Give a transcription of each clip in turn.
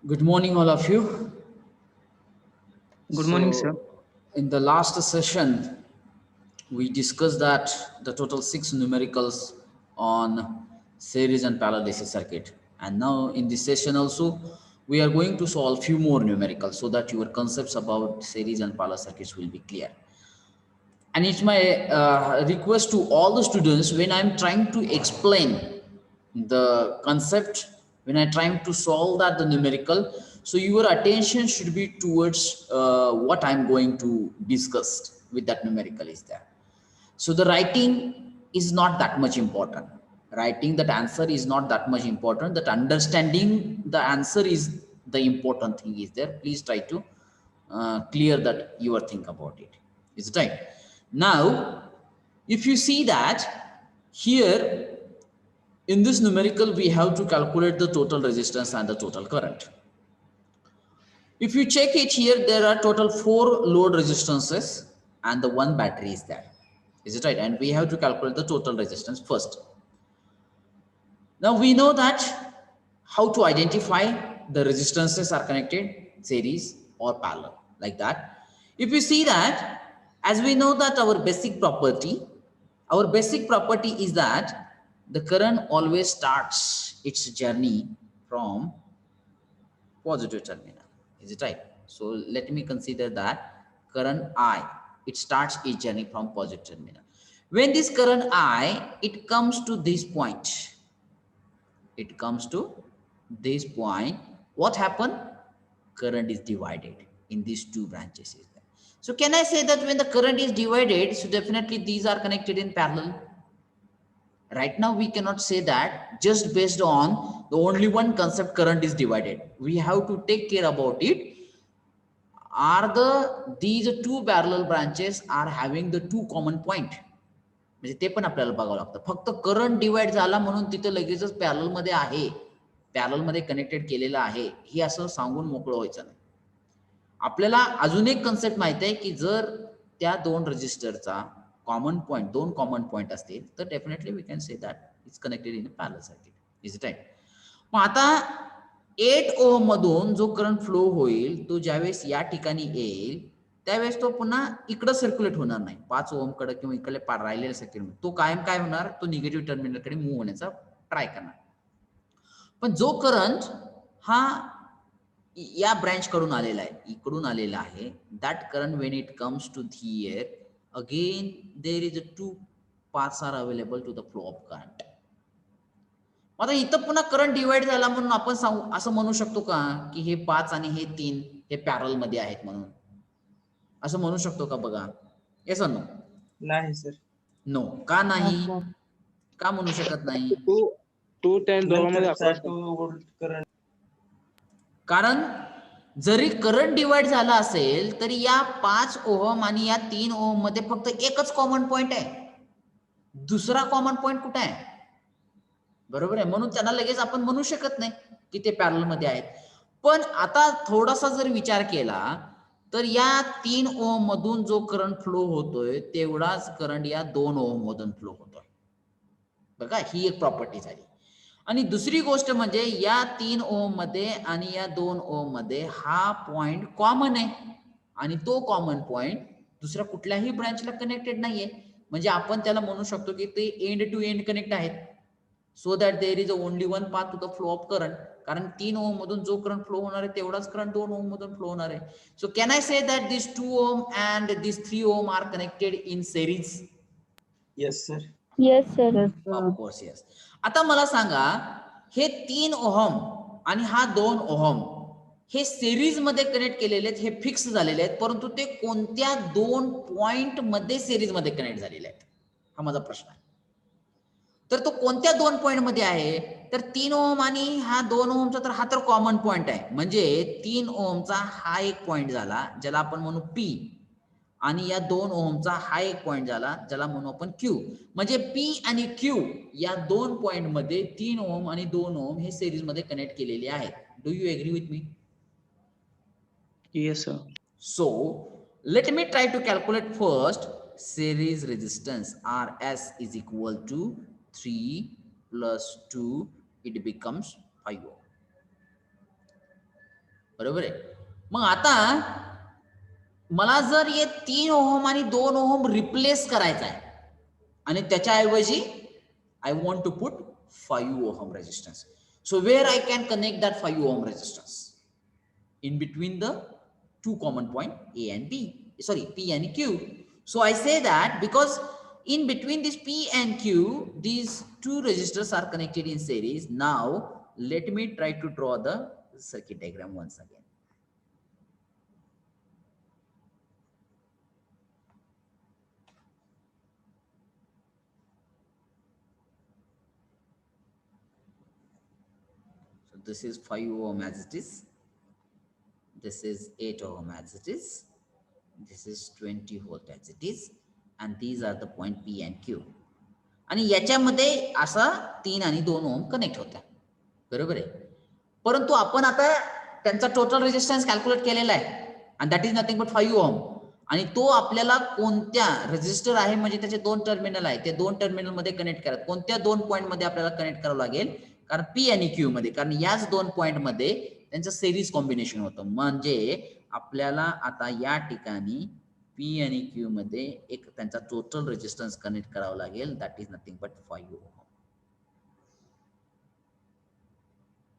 Good morning, all of you. Good morning, sir. So, in the last session, we discussed that the total six numericals on series and parallel AC circuit. And now, in this session, also, we are going to solve few more numericals so that your concepts about series and parallel circuits will be clear. And it's my request to all the students when I'm trying to explain the concept, when I'm trying to solve that the numerical, so your attention should be towards what I'm going to discuss with that numerical is there. So the writing is not that much important. Writing that answer is not that much important. That understanding the answer is the important thing is there. Please try to clear that your think about it. Is it right? Now, if you see that here in this numerical, we have to calculate the total resistance and the total current. If you check it here, there are total four load resistances and the one battery is there. Is it right? And we have to calculate the total resistance first. Now we know that how to identify the resistances are connected, series or parallel, like that. If you see that, as we know that our basic property is that the current always starts its journey from positive terminal. Is it right? So let me consider that current I, it starts its journey from positive terminal. When this current I, it comes to this point, it comes to this point, what happened? Current is divided in these two branches. So can I say that when the current is divided, so definitely these are connected in parallel? Right now we cannot say that just based on the only one concept current is divided. We have to take care about it. Are these two parallel branches are having the two common point? म्हणजे ते पण आपल्याला बघावं लागतं. फक्त current divide झाला म्हणून तिथं लगेचच पॅरल मध्ये आहे, पॅरल मध्ये कनेक्टेड केलेलं आहे, हे असं सांगून मोकळं व्हायचं नाही. आपल्याला अजून एक कन्सेप्ट माहिती आहे की जर त्या दोन रजिस्टरचा कॉमन पॉईंट, दोन कॉमन पॉईंट असतील तर definitely we can say that it's connected in a parallel circuit. Is it right? मग आता 8 ओहम मधून जो करंट फ्लो होईल तो ज्यावेळेस या ठिकाणी येईल त्यावेळेस तो पुन्हा इकडं सर्क्युलेट होणार नाही, 5 ओहम कडे किंवा इकडे राहिलेल्या सर्किट, तो कायम काय होणार, तो निगेटिव्ह टर्मिनलकडे मूव्ह होण्याचा ट्राय करणार. पण जो करंट हा या ब्रँच कडून आलेला आहे, इकडून आलेला आहे, that current when it comes to here again there is a two paths are available to the flow of current. आता इथं पुन्हा करंट डिवाइड झाला म्हणून आपण सांगू असं म्हणू शकतो का की हे 5 आणि हे 3 हे पॅरल मध्ये आहेत म्हणून? असं म्हणू शकतो का बघा? Yes no? नाही सर. नो. का नाही? का म्हणू शकत नाही? टू टू टेन दोघांमध्ये अक्रॉस करंट. कारण जरी करंट डिवाइड झाला असेल तरी या 5 ओहम आणि या 3 ओहम मध्ये फक्त एकच कॉमन पॉइंट आहे, दुसरा कॉमन पॉइंट कुठे आहे? बरोबर आहे. म्हणून त्यांना लगेच आपण म्हणू शकत नाही की ते पॅरल मध्ये आहेत. पण आता थोडासा जर विचार केला तर या 3 ओहम मधून जो करंट फ्लो होतोय तेवढाच करंट या 2 ओहम मधून फ्लो होतोय. बघा, ही एक प्रॉपर्टी झाली. आणि दुसरी गोष्ट म्हणजे या 3 ओहम मध्ये आणि या 2 ओहम मध्ये हा पॉइंट कॉमन आहे आणि तो कॉमन पॉइंट दुसऱ्या कुठल्याही ब्रँचला कनेक्टेड नाहीये. म्हणजे आपण त्याला म्हणू शकतो की ते एंड टू एंड कनेक्ट आहेत. So that there is only one path to the flow of current. कारण 3 ओहम मधून जो करंट फ्लो होणार आहे तेवढाच करंट 2 ओहम मधून फ्लो होणार आहे. So can I say that this 2 ohm and this 3 ohm are connected in series? Yes sir. Yes, sir. Of course yes. आता मला सांगा, हे 3 ओहम आणि हा 2 ओहम हे सिरीज मध्ये कनेक्ट केलेले आहेत, हे फिक्स झालेले आहेत, परंतु ते कोणत्या दोन पॉइंट मध्ये सिरीज मध्ये कनेक्ट झालेले आहेत, हा माझा प्रश्न आहे. तर तो कोणत्या दोन पॉइंट मध्ये आहे? तर 3 ओहम आणि हा 2 ओहमचा तर हा तर कॉमन पॉइंट आहे. म्हणजे 3 ओहमचा हा एक पॉइंट झाला ज्याला आपण म्हणू पी, आणि या 2 ओहमचा हा एक पॉइंट झाला ज्याला म्हणू आपण क्यू. म्हणजे पी आणि क्यू या दोन पॉइंट मध्ये 3 ओहम आणि 2 ओहम हे सिरीज मध्ये कनेक्ट केलेले आहेत. Do you agree with me? Yes sir. So let me try to calculate first series resistance. Rs is equal to 3 plus 2, it becomes 5 ohm. बरोबर आहे. मग आता मला जर हे 3 ओहम आणि 2 ओहम रिप्लेस करायचा आहे आणि त्याच्याऐवजी I want to put 5 ohm resistance. So where I can connect that 5 ohm resistance? In between the two common point A and B, sorry, P and Q. So I say that because in between this P and Q, these two resistors are connected in series. Now let me try to draw the circuit diagram once again. So this is 5 ohm as it is. This is 8 ohm as it is. This is 20 volt as it is. And these are the point P and Q. आणि याच्यामध्ये असा 3 आणि 2 ओम connect होत्या. बरोबर आहे. परंतु आपण आता त्यांचा टोटल रेजिस्टन्स कॅल्क्युलेट केलेला आहे आणि दॅट इज नथिंग बट 5 ओम. आणि तो आपल्याला कोणत्या रेजिस्टर आहे म्हणजे त्याचे 2 टर्मिनल आहे, ते 2 टर्मिनल मध्ये कनेक्ट करा. कोणत्या 2 पॉइंट मध्ये आपल्याला कनेक्ट करावं लागेल? कारण पी आणि क्यू मध्ये, कारण याच 2 पॉइंट मध्ये त्यांचं सिरीज कॉम्बिनेशन होतं. म्हणजे आपल्याला आता या ठिकाणी पी आणि क्यू मध्ये एक त्यांचा टोटल रेजिस्टन्स कनेक्ट करावा लागेल. दॅट इज नथिंग बट 5 ओम.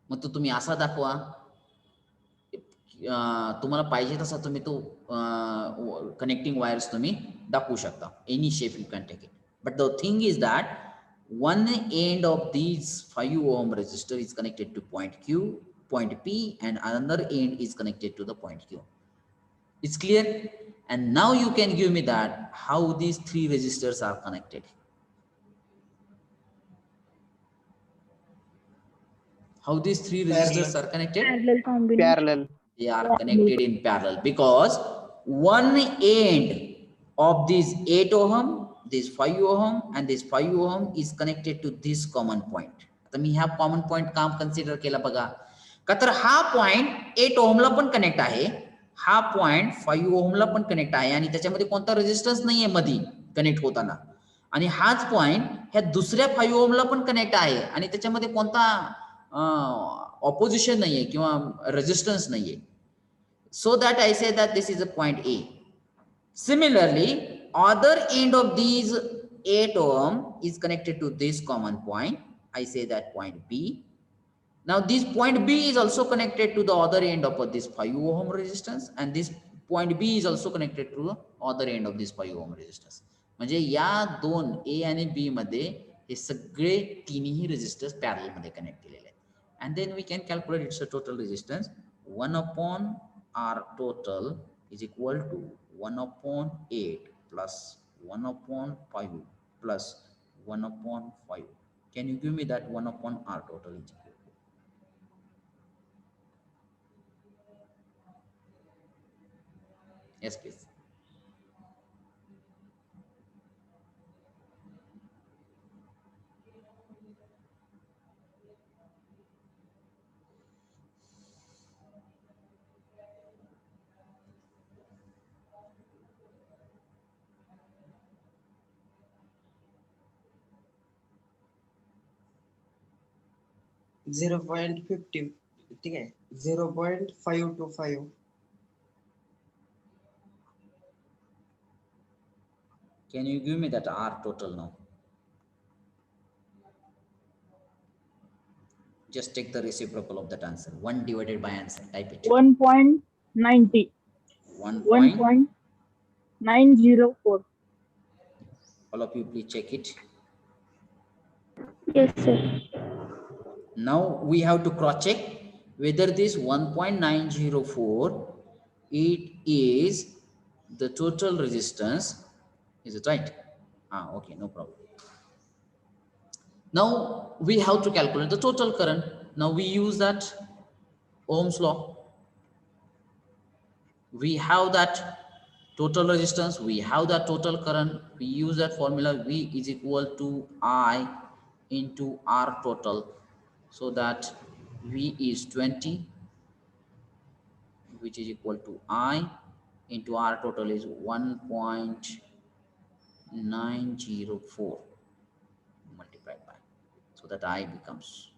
मग तो तुम्ही असा दाखवा. तुम्हाला पाहिजे तसा तुम्ही तो कनेक्टिंग वायर्स तुम्ही दाखवू शकता. Any shape you can take it. But the thing is that one end of these 5 ohm resistor is connected to point Q, point P, and another end is connected to the point Q. It's clear? And now you can give me that how these 3 resistors are connected. How these 3 resistors are connected? Parallel combination. Parallel. They are connected in parallel because one end of this 8 ohm, this 5 ohm, and this 5 ohm is connected to this common point. आता मी ह्या common point काम consider केला बघा का, तर हा point 8 ओहमला पण connect आहे, हा पॉइंट 5 ओहमला पण कनेक्ट आहे आणि त्याच्यामध्ये कोणता रेजिस्टन्स नाहीये मध्ये कनेक्ट होताना. आणि हाच पॉइंट ह्या दुसऱ्या 5 ओहमला पण कनेक्ट आहे आणि त्याच्यामध्ये कोणता ऑपोजिशन नाहीये किंवा रेजिस्टन्स नाहीये. So that I say that this is a point A. Similarly, other end of these 8 ohm is connected to this common point. I say that point B. Now this point B is also connected to the other end of this 5 ohm resistance, and this point B is also connected to the other end of this 5 ohm resistance. म्हणजे या दोन A आणि B मध्ये हे सगळे तिन्ही resistors parallel मध्ये connect केलेले आहेत. And then we can calculate its total resistance. 1 upon R total is equal to 1 upon 8 plus 1 upon 5 plus 1 upon 5. Can you give me that 1 upon R total is equal to? Yes, please. Zero point 50. ठीक आहे. 0.525. Can you give me that R total now? Just take the reciprocal of that answer. 1 divided by answer. Type it. 1.90. 1.904. All of you please check it. Yes, sir. Now we have to cross check whether this 1.904 it is the total resistance. Is it right? Okay, no problem. Now we have to calculate the total current. Now we use that Ohm's law. We have that total resistance, we have that total current. We use that formula. V is equal to I into R total. So that V is 20, which is equal to I into R total is 1.904 multiplied by, so that I becomes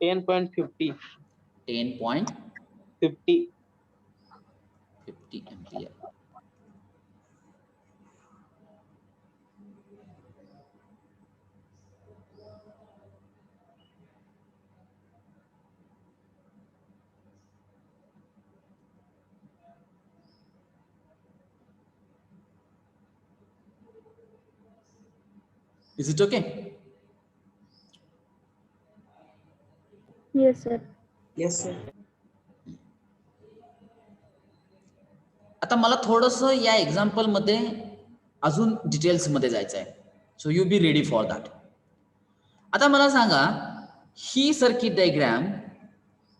10.50. 10.50. 50. 50 ampere. Is it okay? Yes, sir. Yes, sir. आता मला थोडंसं या example मध्ये अजून details मध्ये जायचं आहे. So you be ready for that. आता मला सांगा, ही सर्किट डायग्राम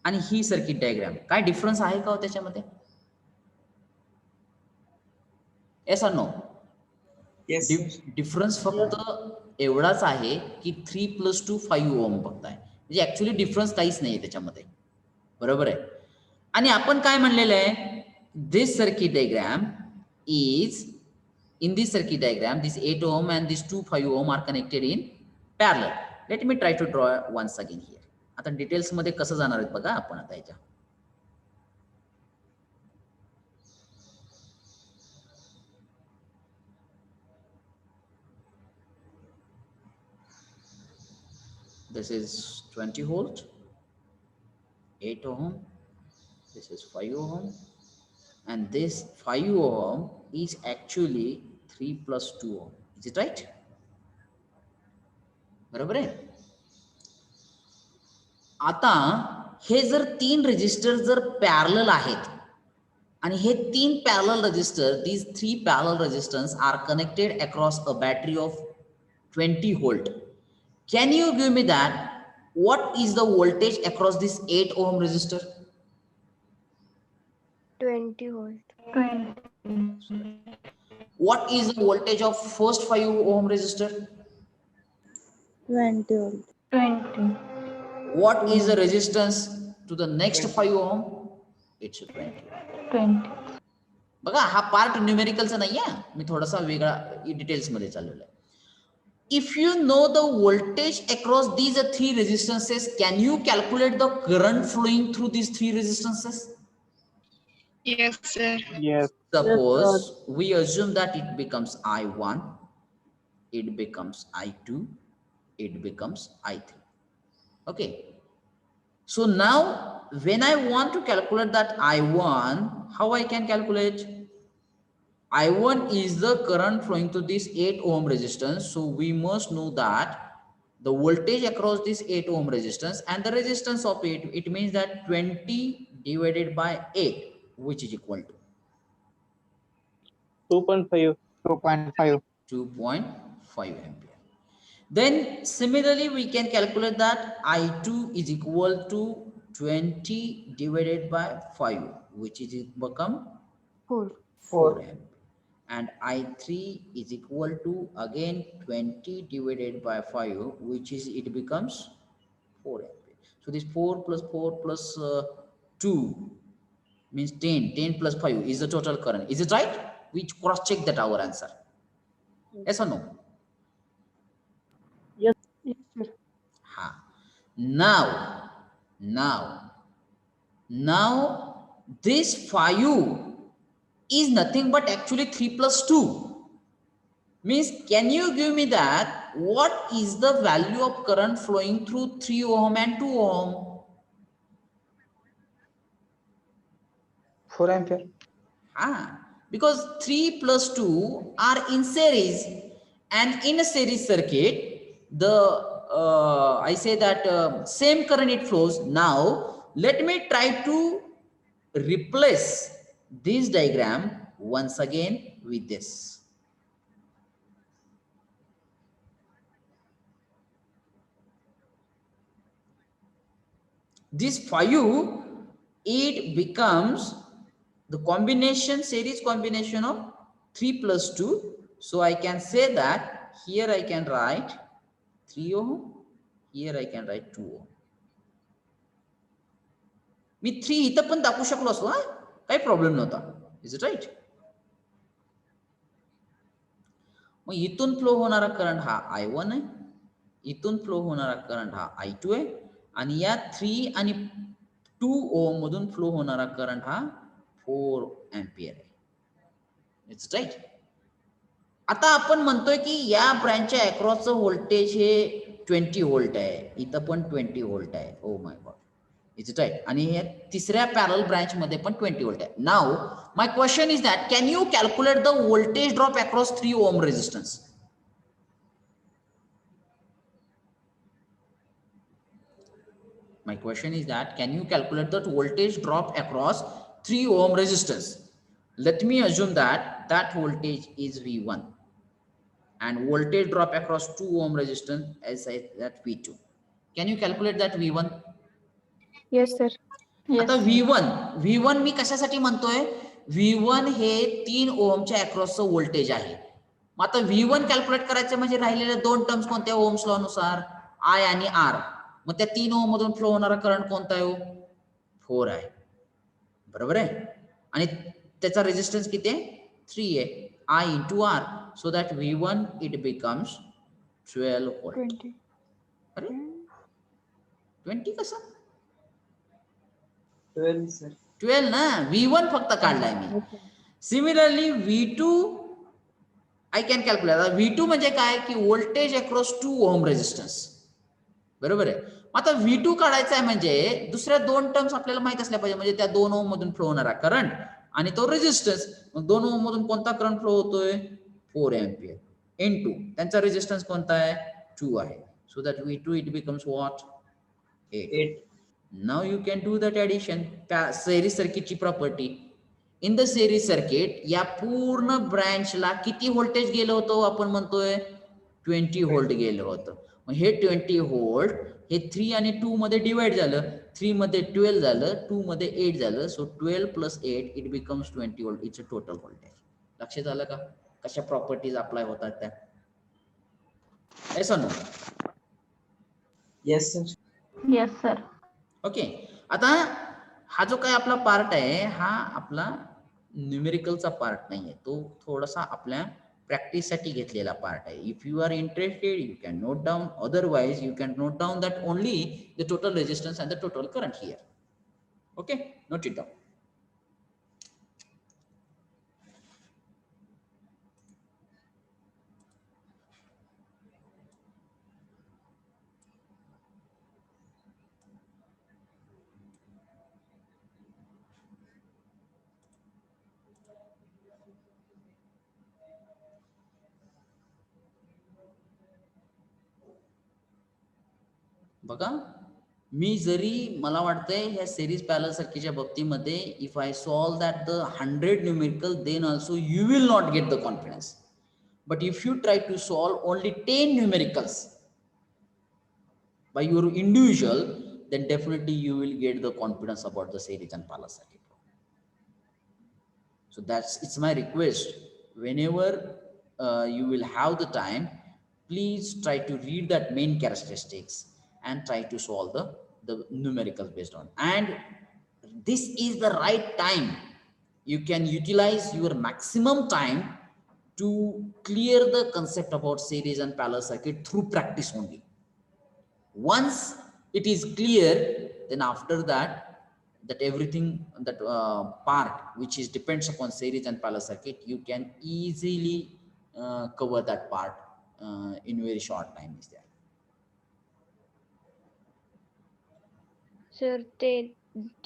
आणि ही सर्किट डायग्राम काय डिफरन्स आहे का हो त्याच्यामध्ये? Yes or no? Yes, sir. Difference फक्त एवढाच आहे की 3+2 5 ओम फक्त आहे. म्हणजे ऍक्च्युली डिफरन्स काहीच नाही त्याच्यामध्ये. बरोबर आहे. आणि आपण काय म्हणलेलं आहे, this circuit diagram is in this circuit diagram, this 8 ohm and this 2 5 ohm are connected in parallel. Let me try to draw once again here. आता डिटेल्स मध्ये कसं जाणार आहेत बघा आपण आता याच्या. This is 20 volt, 8 ohm, this is 5 ohm, and this 5 ohm is actually 3+2 ohm. Is it right? बरोबर आहे. आता हे जर 3 रेजिस्टर जर पॅरलल आहेत आणि हे 3 parallel resistor, these 3 parallel resistors are connected across a battery of 20 volt. Can you give me that what is the voltage across this 8 ohm resistor? 20 volt. What is the voltage of first 5 ohm resistor? 20 volt. 20. What is the resistance to the next 5 ohm? It's 20. 20. बघा हा part न्यूमेरिकलचा नाही आहे, मी थोडासा वेगळा details मध्ये चाललेला आहे. If you know the voltage across these 3 resistances, can you calculate the current flowing through these 3 resistances? Yes, sir. Yes. Suppose we assume that it becomes I1, it becomes I2, it becomes I3. Okay. So now when I want to calculate that I1, how I can calculate? I1 is the current flowing through this 8 ohm resistance. So we must know that the voltage across this 8 ohm resistance and the resistance of it means that 20 divided by 8, which is equal to 2.5. 2.5. 2.5 ampere. Then similarly we can calculate that I2 is equal to 20 divided by 5, which is become 4. 4 ampere. And I3 is equal to again 20 divided by 5, which is it becomes 4 ampere. So this 4 plus 4 plus 2 means 10. 10 plus 5 is the total current. Is it right? We cross check that our answer. Yes or no? Yes. Yes, sir. Ha. Now this 5 is nothing but actually 3 plus 2. Means can you give me that what is the value of current flowing through 3 ohm and 2 ohm? 4 ampere. Because 3 plus 2 are in series, and in a series circuit the I say that same current it flows. Now let me try to replace this diagram once again with this. This 5, it becomes the combination, series combination of 3 plus 2. So I can say that here I can write 3 ohm, here I can write 2 ohm. मी 3 इथं पण दाखवू शकलो असतो, काही problem नव्हता. Is it right? मग इथून flow होणारा current हा I1 आहे, इथून फ्लो होणारा करंट हा I2 आहे, आणि या 3 आणि 2 ओम मधून फ्लो होणारा करंट हा 4 एम्पियर आहे. It's right. आता आपण म्हणतोय की या ब्रँचच्या अक्रॉसचं व्होल्टेज हे 20 व्होल्ट आहे, इथं पण 20 व्होल्ट आहे. Oh my God, it's right. आणि हे तिसऱ्या पॅरल ब्रँच मध्ये पण 20 व्होल्ट आहे. Now my question is that can you calculate the voltage drop across 3 ohm resistance? My question is that can you calculate that voltage drop across 3 ohm resistance? Let me assume that that voltage is V1 and voltage drop across 2 ohm resistance is at V2. Can you calculate that V1? Yes, sir. आता V1 मी कशासाठी म्हणतोय? V1 हे 3 ओहमच्या अक्रॉसचं voltage आहे. मग आता V1 calculate करायचं म्हणजे राहिलेल्या दोन terms कोणत्या? ओम्स लॉ नुसार I आणि R. मग त्या 3 ओम मधून फ्लो होणारा करंट कोणता आहे? 4 आहे. बरोबर आहे. आणि त्याचा रेजिस्टन्स किती आहे? 3 आहे. I into R. So that V1 it becomes 12 volt. 20. अरे 20 कसं? 12 sir. 12 ना. V1 फक्त काढलाय मी. Similarly V2 I can calculate. V2 म्हणजे काय की व्होल्टेज अक्रॉस 2 ओम रेजिस्टन्स. बरोबर आहे. आता V2 काढायचा आहे म्हणजे दुसऱ्या दोन टर्म्स आपल्याला माहित असल्या पाहिजे, म्हणजे त्या 2 ओम मधून फ्लो होणारा करंट आणि तो रेजिस्टन्स. मग 2 ओम मधून कोणता करंट फ्लो होतोय? 4 एम्पियर इनटू त्यांचा रेजिस्टन्स कोणता आहे? 2 आहे. So that V2 it becomes what? 8. Now you can do that addition. Series सर्किटची property. In the series circuit या पूर्ण ब्रँचला किती व्होल्टेज गेलं होतं? आपण म्हणतोय 20 व्होल्ट गेलं होतं. मग हे 20 व्होल्ट हे 3 आणि 2 मध्ये डिवाइड झालं. 3 मध्ये 12 झालं, 2 मध्ये 8 झालं. So 12 plus 8 it becomes 20 volt. It's a total voltage. लक्षात आलं का कशा प्रॉपर्टीज अप्लाय होतात त्या? Yes no? Yes sir. Yes, sir. Okay. आता हा जो काय आपला पार्ट आहे हा आपला न्यूमेरिकलचा पार्ट नाहीये, तो थोडासा आपल्या प्रॅक्टिस साठी घेतलेला पार्ट आहे. If you are interested you can note down, otherwise you can note down that only the total resistance and the total current here. Okay, note it down. बघा, मी जरी मला वाटतंय ह्या सिरीज पॅरलल सर्किटच्या बाबतीमध्ये if I solve that the 100 numerical then also you will not get the confidence. But if you try to solve only 10 numericals by your individual, then definitely you will get the confidence about the series and parallel circuit. So it's my request, whenever you will have the time, please try to read that main characteristics and try to solve the numericals based on. And this is the right time. You can utilize your maximum time to clear the concept about series and parallel circuit through practice only. Once it is clear, then after that everything that part which is depends upon series and parallel circuit, you can easily cover that part in very short time is there. Sir ते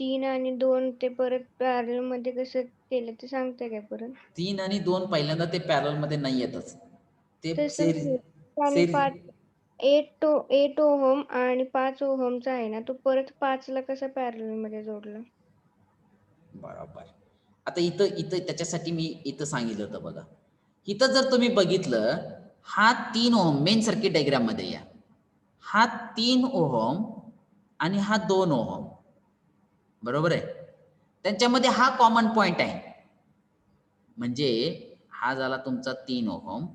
3 आणि 2 ते परत parallel मध्ये कसं केलं ते सांगताय का परत? 3 आणि 2 पहिल्यांदा ते पॅरल मध्ये नाही येतच, ते सेरीज 8 ओहम आणि 5 ओहमचा आहे ना, तो परत 5 ला कसा पॅरल मध्ये जोडला? बरोबर. आता इथं त्याच्यासाठी मी इथं सांगितलं होतं बघा. इथं जर तुम्ही बघितलं, हा 3 ओहम मेन सर्किट डायग्राम मध्ये या, हा 3 ओहम आणि हा 2 ओहम बरोबर आहे. त्यांच्यामध्ये हा कॉमन पॉइंट आहे, म्हणजे हा झाला तुमचा 3 ओहम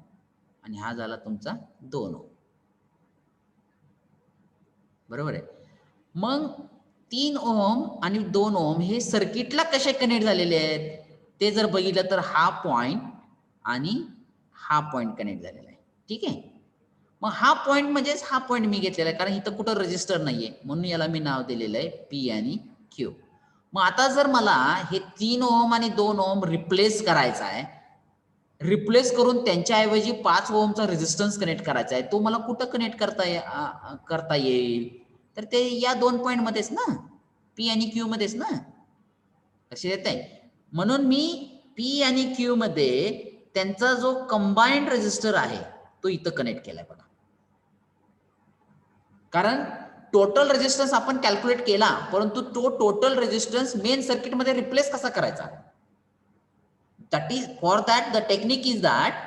आणि हा झाला तुमचा 2 ओहम. बरोबर आहे. मग 3 ओहम आणि 2 ओहम हे सर्किटला कसे कनेक्ट झालेले आहेत ते जर बघितलं तर हा पॉइंट आणि हा पॉइंट कनेक्ट झालेला आहे. ठीक आहे. मग हा पॉइंट म्हणजेच हा पॉइंट मी घेतलेला आहे, कारण इथं कुठं रजिस्टर नाहीये म्हणून याला मी नाव दिलेलं आहे पी आणि क्यू. मग आता जर मला हे 3 ओहम आणि 2 ओहम रिप्लेस करायचा आहे, रिप्लेस करून त्यांच्याऐवजी 5 ओहमचा रेझिस्टन्स कनेक्ट करायचा आहे, तो मला कुठं कनेक्ट करता येईल? तर ते या 2 पॉइंट मध्येच ना, पी आणि क्यू मध्येच ना. कसे येत आहे? म्हणून मी पी आणि क्यू मध्ये त्यांचा जो कंबाइंड रेझिस्टर आहे तो इथं कनेक्ट केलाय बघा. कारण टोटल रेझिस्टन्स आपण कॅल्क्युलेट केला, परंतु तो टोटल रेझिस्टन्स मेन सर्किट मध्ये रिप्लेस कसा करायचा? That is, for that the technique is that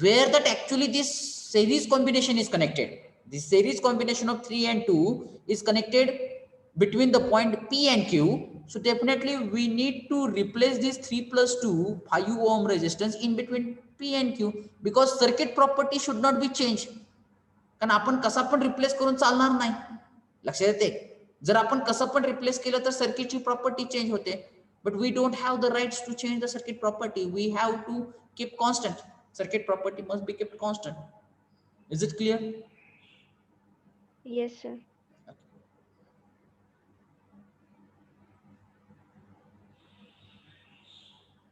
where that actually this series combination is connected, this series combination of 3 and 2 is connected between the point P and Q. So definitely we need to replace this 3 plus 2 5 ohm resistance in between P and Q, because circuit property should not be changed. कारण आपण कसा पण replace करून चालणार नाही. लक्षात येते? जर आपण कसं पण रिप्लेस केलं तर सर्किटची प्रॉपर्टी चेंज होते. But we don't have the rights to change the circuit property. We have to keep constant. Circuit property must be kept constant. Is it clear? Yes, sir.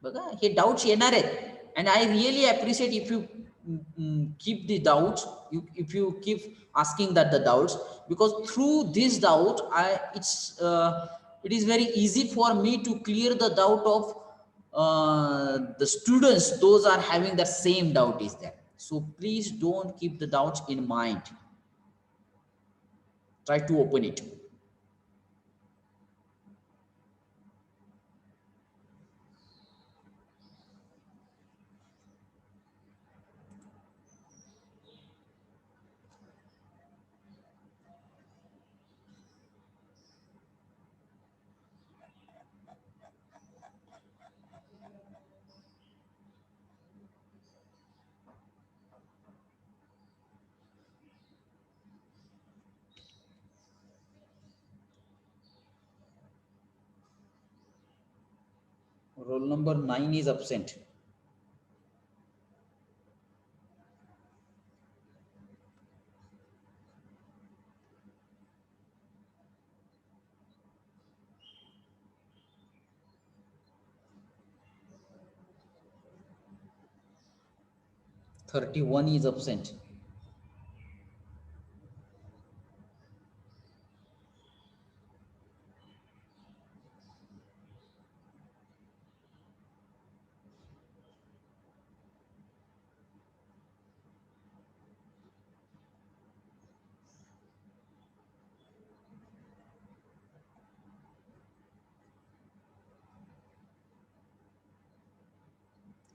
बघा, हे डाउट्स येणार आहेत. And I really appreciate if you keep the doubts, if you keep asking that the doubts, because through this doubt it is very easy for me to clear the doubt of the students, those are having the same doubt is there. So please don't keep the doubts in mind, try to open it. Roll number 9 is absent. Thirty-one is absent.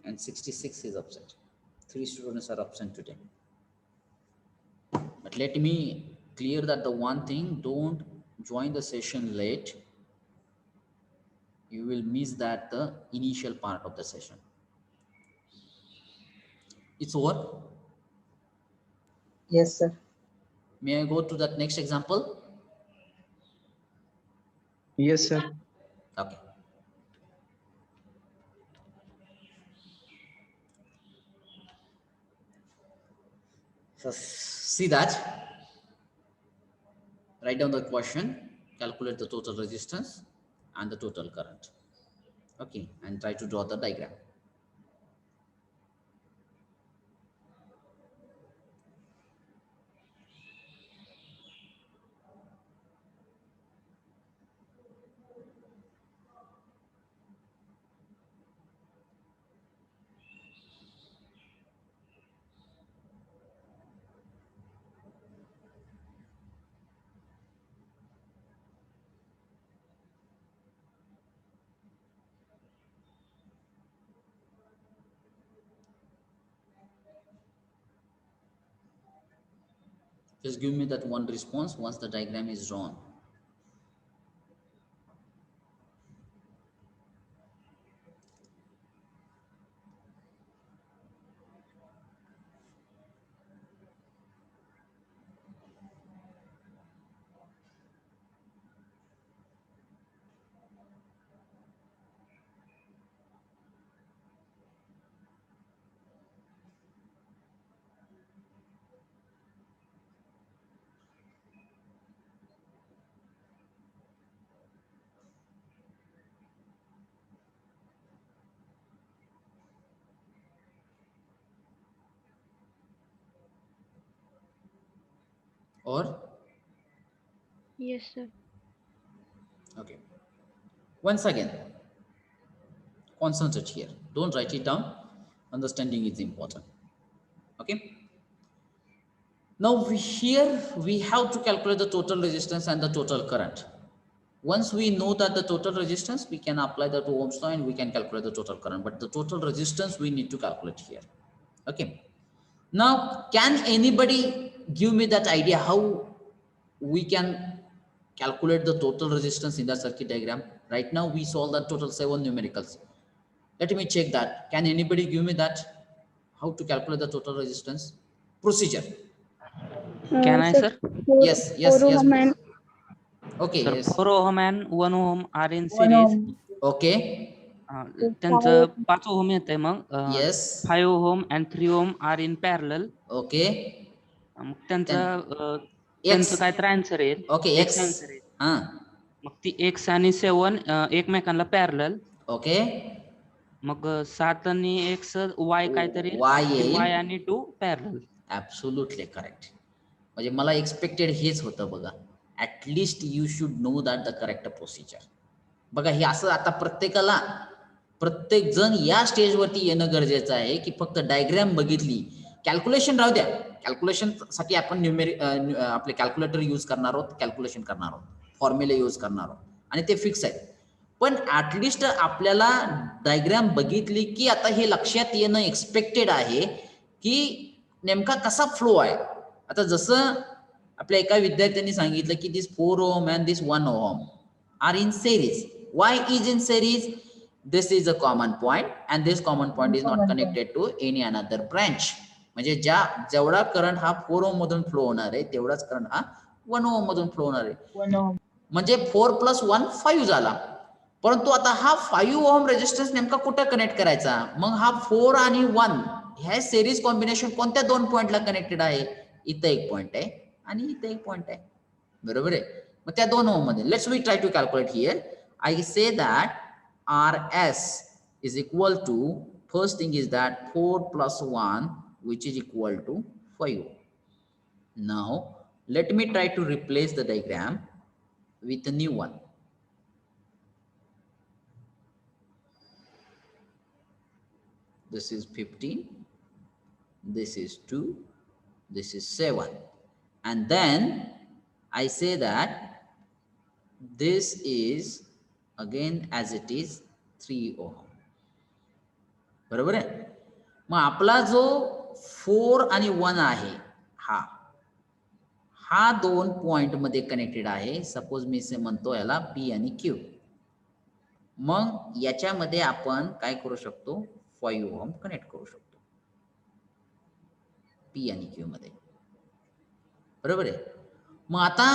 And 66 is absent. 3 students are absent today. But let me clear that the one thing, don't join the session late. You will miss that the initial part of the session. It's over. Yes, sir. May I go to that next example? Yes, sir. Okay. So see that. Write down the question, calculate the total resistance and the total current. Okay, and try to draw the diagram. Just give me that one response once the diagram is drawn. or Yes, sir. okay. Once again, concentrate here. Don't write it down. Understanding is important. Okay. Now here we have to calculate the total resistance and the total current. Once we know that the total resistance, we can apply the 2 ohms law and we can calculate the total current. But the total resistance we need to calculate here. Okay. Now, can anybody give me that idea how we can calculate the total resistance in the circuit diagram? Right now, we solve the total 7 numericals. Let me check that. Can anybody give me that? How to calculate the total resistance? Procedure. Can I, sir? Yes, yes, yes. Please. Okay, Sir, yes. 4 ohm and 1 ohm are in series. Okay. त्यांचं 5 ohm येते मग Yes. 5 ohm and 3 ohm are in parallel. Okay. मग त्यांचं X. काहीतरी answer येईल. Okay, X. Answer येईल. मग ती X आणि 7 एकमेकांना parallel. Okay. मग 7 आणि X Y काहीतरी Y येईल. Y आणि 2 पॅरलल. Absolutely correct. म्हणजे मला एक्सपेक्टेड हेच होतं बघा. At least you should know that the correct procedure. बघा हे असं आता प्रत्येक जण या स्टेजवरती येणं गरजेचं आहे की फक्त डायग्राम बघितली, कॅल्क्युलेशन राहू द्या. कॅल्क्युलेशन साठी आपण आपले कॅल्क्युलेटर यूज करणार आहोत, कॅल्क्युलेशन करणार आहोत, फॉर्म्युले यूज करणार आहोत आणि ते फिक्स आहेत. पण ऍटलिस्ट आपल्याला डायग्राम बघितली की आता हे लक्षात येणं एक्सपेक्टेड आहे की नेमका कसा फ्लो आहे. आता जसं आपल्या एका विद्यार्थ्यांनी सांगितलं की this 4 ohm and this 1 ohm are in series. Why is in series? This is a common point and this common point is not connected to any another branch. म्हणजे जेवढा करंट हा 4 ohm मधून फ्लो होणार आहे तेवढाच current हा 1 ohm मधून flow होणार आहे. म्हणजे 4 + 1 5 झाला. परंतु आता हा 5 ohm रेजिस्टन्स नेमका कुठे कनेक्ट करायचा? मग हा 4 आणि 1 ह्या सिरीज कॉम्बिनेशन कोणत्या 2 पॉइंटला कनेक्टेड आहे? इथं एक पॉइंट आहे आणि इथं एक पॉइंट आहे. बरोबर आहे. मग त्या 2 ohm मध्ये let's we try to calculate here. I say that RS is equal to, first thing is that 4 + 1 which is equal to 5. Now let me try to replace the diagram with a new one. This is 15, this is 2, this is 7, and then I say that this is again as it is 3 ohm. बरोबर आहे. मग आपला जो 4 आणि 1 आहे हा 2 point मध्ये connected आहे. Suppose मी से म्हणतो याला P आणि Q. मग याच्यामध्ये आपण काय करू शकतो? 5 ohm कनेक्ट करू शकतो P आणि Q मध्ये. बरोबर आहे. मग आता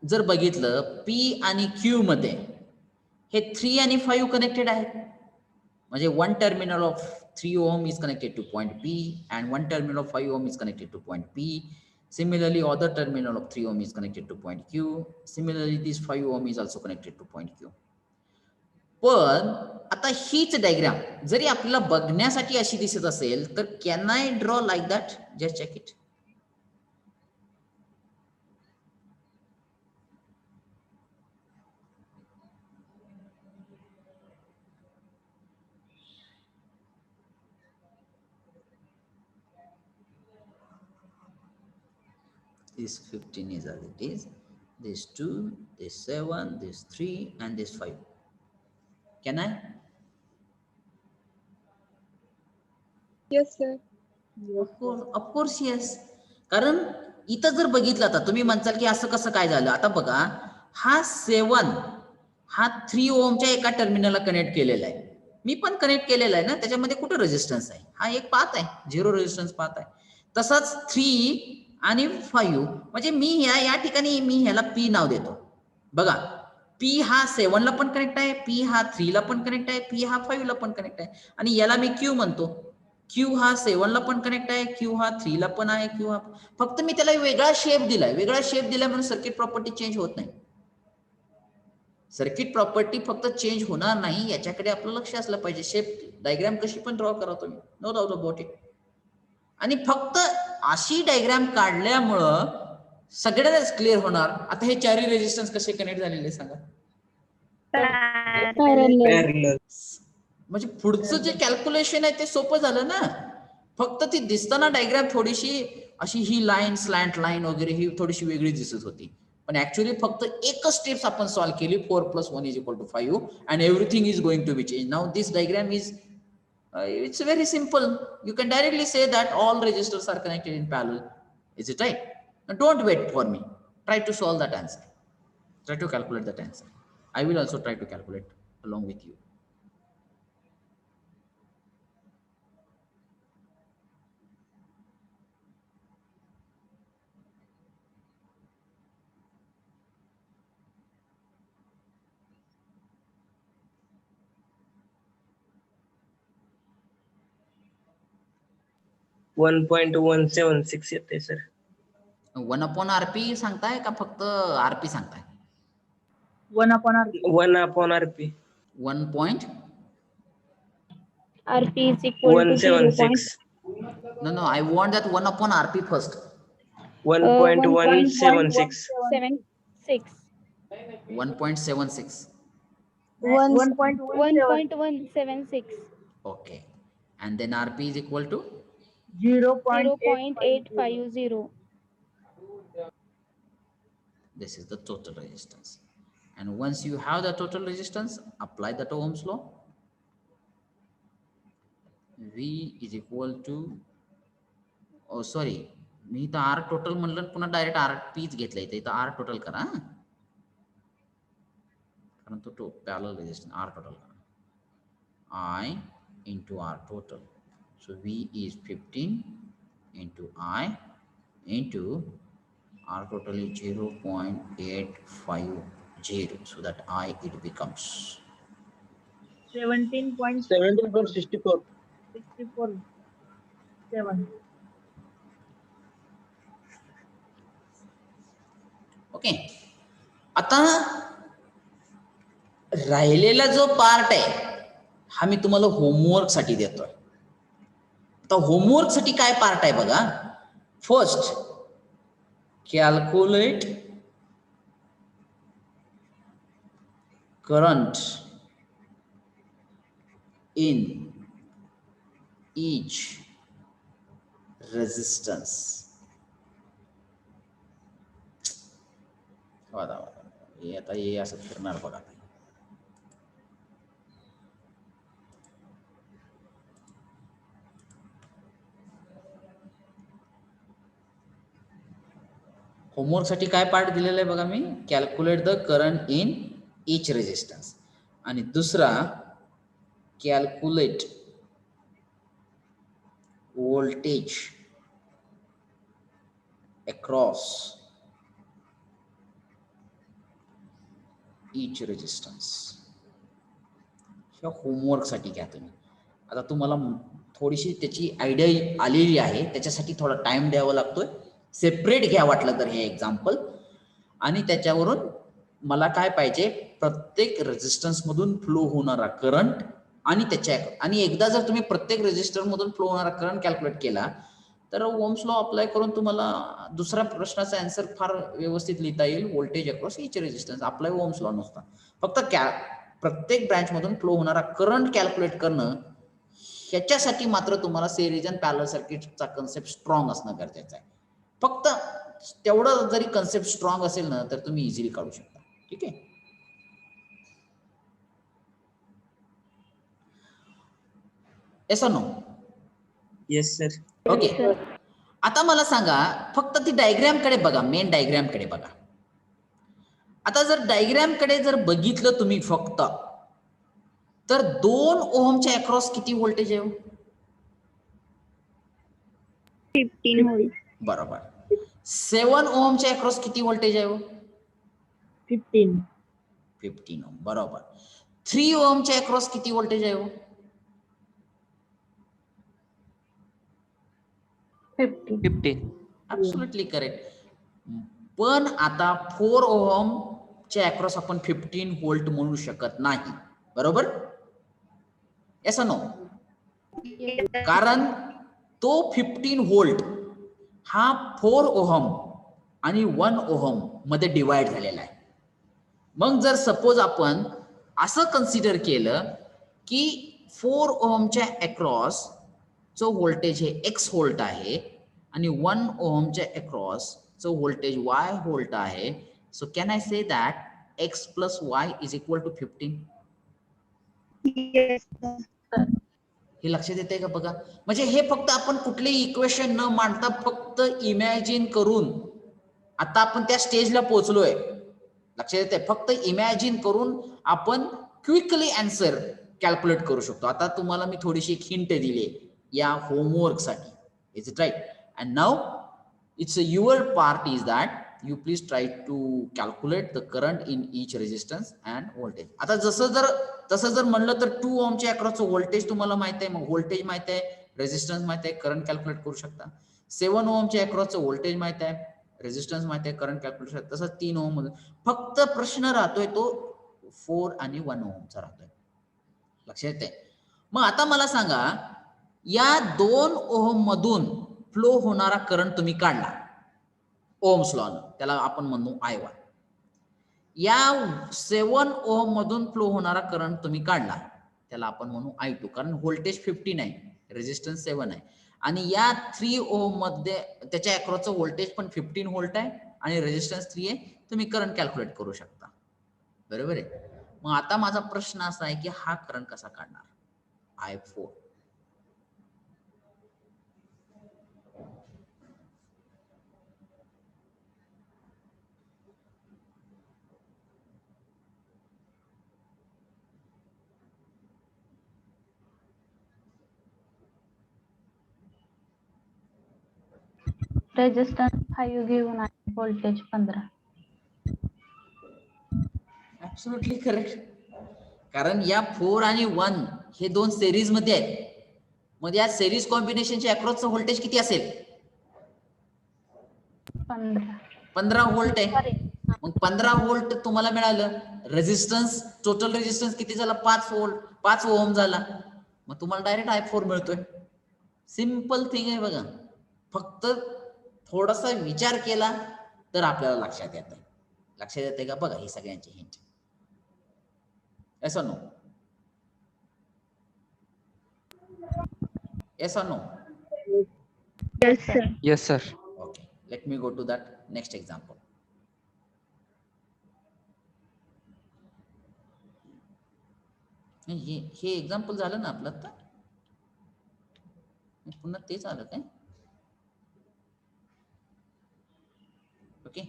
जर बघितलं P आणि Q मध्ये हे 3 आणि 5 कनेक्टेड आहेत. म्हणजे 1 terminal of 3 ohm is connected to point P and 1 terminal of 5 ohm is connected to point P. Similarly, other terminal of 3 ohm is connected to point Q. Similarly, this 5 ohm is also connected to point Q. पण आता हीच diagram जरी आपल्याला बघण्यासाठी अशी दिसत असेल तर can I draw like that? Just check it. This 15 is as it is, this 2, this 7, this 3 and this 5. Can I? Yes, sir. Of course yes. कारण इथं जर बघितलं आता तुम्ही म्हणताल की असं कसं काय झालं. आता बघा हा 7 हा 3 ohmच्या एका टर्मिनलला कनेक्ट केलेला आहे. मी पण कनेक्ट केलेला आहे ना. त्याच्यामध्ये कुठे रेजिस्टन्स आहे? हा एक पाथ आहे, 0 रेजिस्टन्स पाथ आहे. तसंच 3 आणि 5 म्हणजे मी या ठिकाणी मी ह्याला P नाव देतो. बघा P हा 7 ला पण कनेक्ट आहे, P हा 3 ला पण कनेक्ट आहे, P हा 5 ला पण कनेक्ट आहे आणि याला मी Q म्हणतो. Q हा 7 ला पण कनेक्ट आहे, Q हा 3 ला पण आहे, Q हा फक्त मी त्याला वेगळा शेप दिलाय. वेगळा शेप दिलाय म्हणून सर्किट प्रॉपर्टी चेंज होत नाही. सर्किट प्रॉपर्टी फक्त चेंज होणार नाही याच्याकडे आपलं लक्ष असलं पाहिजे. शेप डायग्राम कशी पण ड्रॉ करा तुम्ही, नो डाऊट अबाउट इट. आणि फक्त अशी डायग्राम काढल्यामुळं सगळ्यांनाच क्लिअर होणार. आता हे चारही रेजिस्टन्स कसे कनेक्ट झालेले सांगा. Parallel. म्हणजे पुढचं जे कॅल्क्युलेशन आहे ते सोपं झालं ना. फक्त ती दिसताना डायग्राम थोडीशी अशी ही लाईन स्लॅन्ट लाईन वगैरे ही थोडीशी वेगळी दिसत होती, पण ऍक्च्युअली फक्त एकच स्टेप्स आपण सॉल्व्ह केली. 4 + 1 = 5 and everything is going to be change. Now this diagram is it's very simple. You can directly say that all registers are connected in parallel. Is it right? Now don't wait for me. Try to solve that answer. Try to calculate that answer. I will also try to calculate along with you. One 1.176 येते sir. 1/RP सांगताय का फक्त RP सांगताय? 1/RP. 1/RP. 1 point? RP is equal to 176. No, I want that 1/RP first. 1.176. 1.76. 1.76. 1.176. Okay. And then RP is equal to? 0.850. This is the total resistance. And once you have the total resistance, apply that Ohm's law. V is equal to, oh sorry, मी इथं R total म्हणलं पुन्हा direct RP च घेतलं इथं R total करा, कारण तो parallel resistance R total करा. I into R total. So V is 15 into I into R total is 0.850. So that I it becomes 17.64. 7. Okay. आता राहिलेला जो पार्ट आहे हा मी तुम्हाला होमवर्क साठी देतोय. आता होमवर्क साठी काय पार्ट आहे बघा. First, calculate current in each resistance. हे आता हे असं फिरणार बघा. होमवर्क साठी काय पार्ट दिलेला आहे बघा मी. Calculate the current in each resistance. आणि दुसरा, calculate voltage across each resistance. ह्या होमवर्क साठी घ्या तुम्ही. आता तुम्हाला थोडीशी त्याची आयडिया आलेली आहे, त्याच्यासाठी थोडा टाइम द्यावा लागतोय. सेपरेट घ्या वाटलं तर हे एक्झाम्पल, आणि त्याच्यावरून मला काय पाहिजे, प्रत्येक रेजिस्टन्स मधून फ्लो होणारा करंट आणि त्याच्या, आणि एकदा जर तुम्ही प्रत्येक रेजिस्टर मधून फ्लो होणारा करंट कॅल्क्युलेट केला तर ओम्स लॉ अप्लाय करून तुम्हाला दुसऱ्या प्रश्नाचा आन्सर फार व्यवस्थित लिहिता येईल. Voltage across each resistance apply Ohm's law नुसता. फक्त प्रत्येक ब्रँच मधून फ्लो होणारा करंट कॅल्क्युलेट करणं, ह्याच्यासाठी मात्र तुम्हाला सिरीज अँड पॅरलल सर्किटचा कन्सेप्ट स्ट्रॉंग असणं गरजेचं आहे. फक्त तेवढं जरी कन्सेप्ट स्ट्रॉंग असेल ना तर तुम्ही इझिली काढू शकता. ठीक आहे. Yes or no? Yes sir. Okay. आता मला सांगा, फक्त ती डायग्राम कडे बघा, मेन डायग्राम कडे बघा. आता जर डायग्राम कडे जर बघितलं तुम्ही फक्त, तर 2 ओहमच्या अक्रॉस किती व्होल्टेज आहे? 15 व्होल्ट. बरोबर. 7 ओहमच्या अक्रॉस किती व्होल्टेज आहे? 15 ओम. बरोबर. 3 ओहमच्या अक्रॉस किती व्होल्टेज आहे? 15. Absolutely correct. पण आता 4 ओहम च्या अक्रॉस आपण 15 व्होल्ट म्हणू शकत नाही. बरोबर? Yes no? कारण तो 15 व्होल्ट हा 4 ओहम आणि 1 ओहम मध्ये डिवाइड झालेला आहे. मग जर सपोज आपण असं कन्सिडर केलं की 4 ओहमच्या अक्रॉस चं व्होल्टेज हे x व्होल्ट आहे आणि 1 ओहमच्या अक्रॉस चं व्होल्टेज y व्होल्ट आहे. So can I say that x plus y is equal to 15. हे लक्षात येते का बघा. म्हणजे हे फक्त आपण कुठलेही इक्वेशन न मांडता फक्त इमॅजिन करून आता आपण त्या स्टेजला पोहोचलोय. लक्षात येते, फक्त इमॅजिन करून आपण क्विकली आन्सर कॅल्क्युलेट करू शकतो. आता तुम्हाला मी थोडीशी एक हिंट दिली या होमवर्क साठी. Is it right? And now it's your part is that you please try to calculate the current in each resistance and voltage. आता तसं जर म्हणलं तर 2 ओहमच्या अक्रॉसचं व्होल्टेज तुम्हाला माहित आहे, मग व्होल्टेज माहित आहे, रेजिस्टन्स माहित आहे, करंट कॅल्क्युलेट करू शकता. 7 ओहमच्या अक्रॉसचं व्होल्टेज माहित आहे, रेजिस्टन्स माहित आहे, करंट कॅल्क्युलेट करू शकता. तसं 3 ओहम मध्ये फक्त प्रश्न राहतोय तो 4 आणि 1 ओहमचा राहतोय. लक्षात येते? मग आता मला सांगा, या 2 ओहम मधून फ्लो होणारा करंट तुम्ही काढला ओहम्स लॉ, त्याला आपण म्हणू I1. या 7 ओहम मधून फ्लो होणारा करंट तुम्ही काढला, त्याला आपण म्हणू I2, कारण व्होल्टेज 15 आहे, रेजिस्टन्स 7 आहे. आणि या 3 ओहम मध्ये त्याच्या अक्रॉसचं व्होल्टेज पण 15 व्होल्ट आहे आणि रेजिस्टन्स 3 आहे. तुम्ही करंट कॅल्क्युलेट करू शकता. बरोबर आहे. मग आता माझा प्रश्न असा आहे की हा करंट कसा काढणार? I4. रेजिस्टन्स 5 घेऊन आहे व्होल्टेज 15. Absolutely correct. कारण या 4 आणि 1 हे 2 सिरीज मध्ये आहेत. मग या सिरीज कॉम्बिनेशनच्या अक्रॉसचं व्होल्टेज किती असेल? 15 व्होल्ट आहे. मग 15 व्होल्ट तुम्हाला मिळालं. रेजिस्टन्स, टोटल रेजिस्टन्स किती झाला? 5 ओहम झाला. मग तुम्हाला डायरेक्ट I4 मिळतोय. सिंपल थिंग आहे बघा. फक्त थोडासा विचार केला तर आपल्याला लक्षात येत आहे. लक्षात येते का बघा ही सगळ्यांची hint? Yes or no? Yes or no? Yes, sir. Yes, sir. Okay. Let me go to that next example. हे एक्झाम्पल झालं ना आपलं आता. पुन्हा तेच आलं काय? Okay.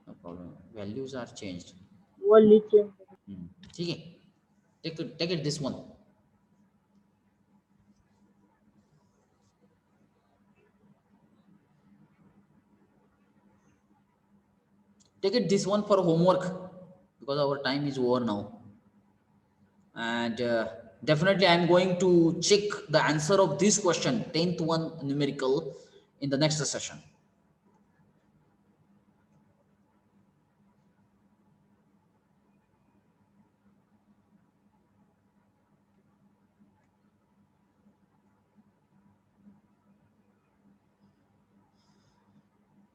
No problem. Values are changed. ठीक है. Take it this one. Take it this one for homework because our time is over now. And definitely I am going to check the answer of this question, 10th one numerical, in the next session.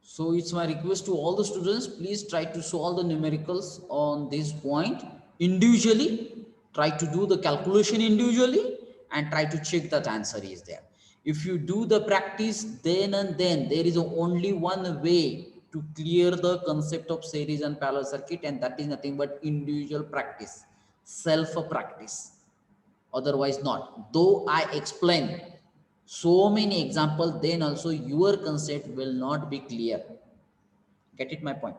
So it's my request to all the students, please try to solve the numericals on this point individually. Try to do the calculation individually and try to check that answer is there. If you do the practice then and then, there is only one way to clear the concept of series and parallel circuit, and that is nothing but individual practice, self practice. Otherwise not. Though I explain so many examples, then also your concept will not be clear. Get it my point?